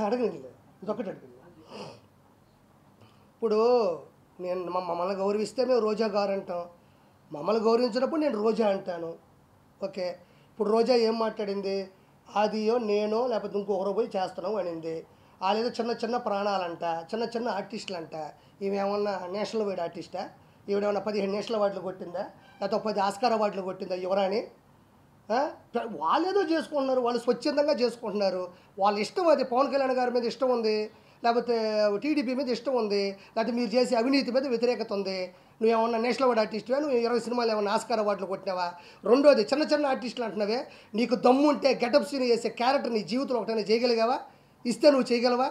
అడగండి, ఇదొక్కటి అడగండి. ఇప్పుడు నేను మమ్మల్ని గౌరవిస్తే మేము రోజా గారు అంటాం, మమ్మల్ని గౌరవించినప్పుడు నేను రోజా అంటాను. ఓకే, ఇప్పుడు రోజా ఏం మాట్లాడింది? ఆదియో నేనో లేకపోతే ఇంకొకరు పోయి చేస్తున్నాం అనింది. వాళ్ళేదో చిన్న చిన్న ప్రాణాలంట, చిన్న చిన్న ఆర్టిస్టులు అంట. ఈమెమన్నా నేషనల్ వైడ్ ఆర్టిస్టా? ఈవిడేమన్నా 15 నేషనల్ అవార్డులు కొట్టిందా, లేకపోతే 10 ఆస్కార్ అవార్డులు కొట్టిందా యువరాణి? వాళ్ళు ఏదో చేసుకుంటున్నారు, వాళ్ళు స్వచ్ఛందంగా చేసుకుంటున్నారు, వాళ్ళ ఇష్టం. అది పవన్ కళ్యాణ్ గారి మీద ఇష్టం ఉంది, లేకపోతే టీడీపీ మీద ఇష్టం ఉంది, లేకపోతే మీరు చేసే అవినీతి మీద వ్యతిరేకత ఉంది. నువ్వేమన్నా నేషనల్ అవార్డు ఆర్టిస్టువా? నువ్వు 20 సినిమాలు ఏమన్నా ఆస్కార్ అవార్డులు కొట్టినావా? రెండోది, చిన్న చిన్న ఆర్టిస్టులు అంటున్నావే, నీకు దమ్ము ఉంటే గెటప్ సీన్ చేసే క్యారెక్టర్ నీ జీవితంలో ఒకటైనా చేయగలిగావా? ఇస్తే నువ్వు చేయగలవా?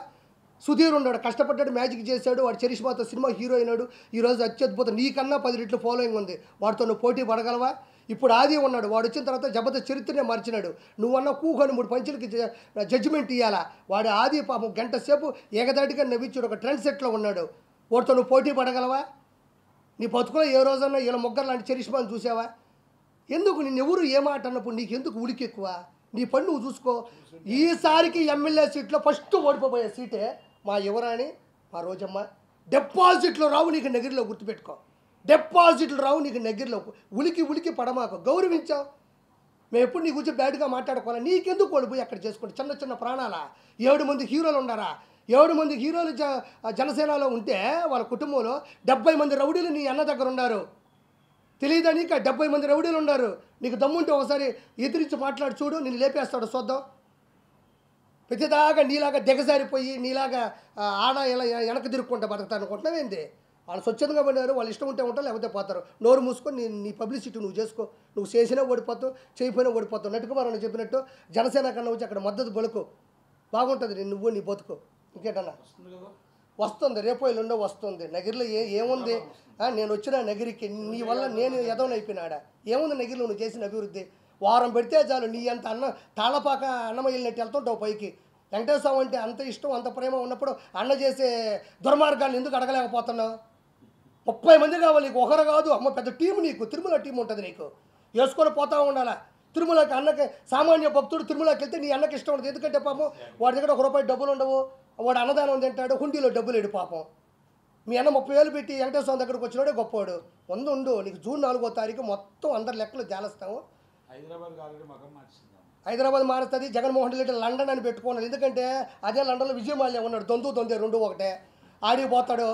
సుధీర్ ఉన్నాడు, కష్టపడ్డాడు, మ్యాజిక్ చేశాడు, వాడు చరిష్మాతో సినిమా హీరో అయినాడు, ఈరోజు అత్యద్భుతం, నీకన్నా 10 రెట్లు ఫాలోయింగ్ ఉంది, వాడితో నువ్వు పోటీ పడగలవా? ఇప్పుడు ఆది ఉన్నాడు, వాడు వచ్చిన తర్వాత జబర్దస్త్ చరిత్రనే మార్చినాడు. నువ్వన్నా కూకొని 3 పంచులకి జడ్జిమెంట్ ఇవ్వాలా? వాడు ఆది పాపం గంట సేపు ఏకదాటిగా నవ్వించాడు, ఒక ట్రెండ్ సెట్లో ఉన్నాడు, వాడితో నువ్వు పోటీ పడగలవా? నీ బతుకులో ఏ రోజన్నా వీళ్ళ ముగ్గురు లాంటి చరిష్మాను చూసావా? ఎందుకు నిన్నెవరు ఏ మాట అన్నప్పుడు నీకెందుకు ఉడికి ఎక్కువ? నీ పని నువ్వు చూసుకో. ఈసారికి ఎమ్మెల్యే సీట్లో ఫస్ట్ ఓడిపోయే సీటే మా యువరాణి, మా రోజమ్మ. డిపాజిట్లు రావు నీకు నగిరిలో, గుర్తుపెట్టుకో. డిపాజిట్లు రావు నీకు నగిరిలో. ఉలికి ఉలికి పడమాకు, గౌరవించావు. మేము ఎప్పుడు నీ గురించి బ్యాడ్గా మాట్లాడుకోవాలి. నీకెందుకు వాళ్ళు పోయి అక్కడ చేసుకుంటే? చిన్న చిన్న ప్రాణాలా? 7 మంది హీరోలు ఉన్నారా? 7 మంది హీరోలు జనసేనలో ఉంటే వాళ్ళ కుటుంబంలో 70 మంది రౌడీలు నీ అన్న దగ్గర ఉన్నారు. తెలియదా నీకు? 70 మంది రౌడీలు ఉన్నారు. నీకు దమ్ముంటే ఒకసారి ఎదిరించి మాట్లాడి చూడు, నేను లేపేస్తాడు చూద్దాం. ప్రతిదాకా నీలాగా దిగజారిపోయి నీలాగా ఆడ ఇలా వెనక తిరుక్కుంటా బతుకుతాను అనుకుంటున్నావేంది? వాళ్ళు స్వచ్ఛందంగా పడినారు, వాళ్ళు ఇష్టం ఉంటే ఉంటారు, లేకపోతే పోతారు. నోరు మూసుకొని నీ పబ్లిసిటీ నువ్వు చేసుకో. నువ్వు చేసినా ఓడిపోతావు, చేయకపోయినా ఓడిపోతావు. నటుకుమారని చెప్పినట్టు జనసేన కన్నా వచ్చి అక్కడ మద్దతు బలుకు, బాగుంటుంది నువ్వు నీ బతుకు. ఇంకేటన్నా వస్తుంది, రేపు ఎల్లుండో వస్తుంది. నగిరిలో ఏముంది? నేను వచ్చిన నగిరికి నీ వల్ల నేను ఎదవనైపోయినాడా? ఏముంది నగిరిలో నువ్వు చేసిన అభివృద్ధి? వారం పెడితే చాలు, నీ అంత తాళపాక అన్నం వెళ్ళినట్టు వెళ్తుంటావు పైకి. వెంకటేశ్వర స్వామి అంటే అంత ఇష్టం, అంత ప్రేమ ఉన్నప్పుడు అన్న చేసే దుర్మార్గాన్ని ఎందుకు అడగలేకపోతున్నావు? 30 మంది కావాలి నీకు, ఒకరు కాదు. అమ్మ పెద్ద టీం నీకు, తిరుమల టీం ఉంటుంది నీకు, వేసుకొని పోతా ఉండాలా. తిరుమలకి అన్నకి సామాన్య భక్తుడు తిరుమలకి వెళ్తే నీ అన్నకి ఇష్టం ఉంటుంది. ఎందుకంటే పాపం వాడి దగ్గర 1 రూపాయి డబ్బులు ఉండవు, వాడు అన్నదానం తింటాడు, హుండీలో డబ్బులు ఏడు పాపం. మీ అన్న 30,000 పెట్టి వెంకటేశ్వర స్వామి దగ్గరకు వచ్చినాడే గొప్పవాడు. ఉండు నీకు జూన్ 4వ తారీఖు మొత్తం అందరి లెక్కలు జాలస్తాము. హైదరాబాద్ మారుస్తుంది. జగన్మోహన్ రెడ్డి లండన్ అని పెట్టుకున్నాడు, ఎందుకంటే అదే లండన్లో విజయమాల్య ఉన్నాడు, దొందే 2 ఒకటే. ఆడికి పోతాడు.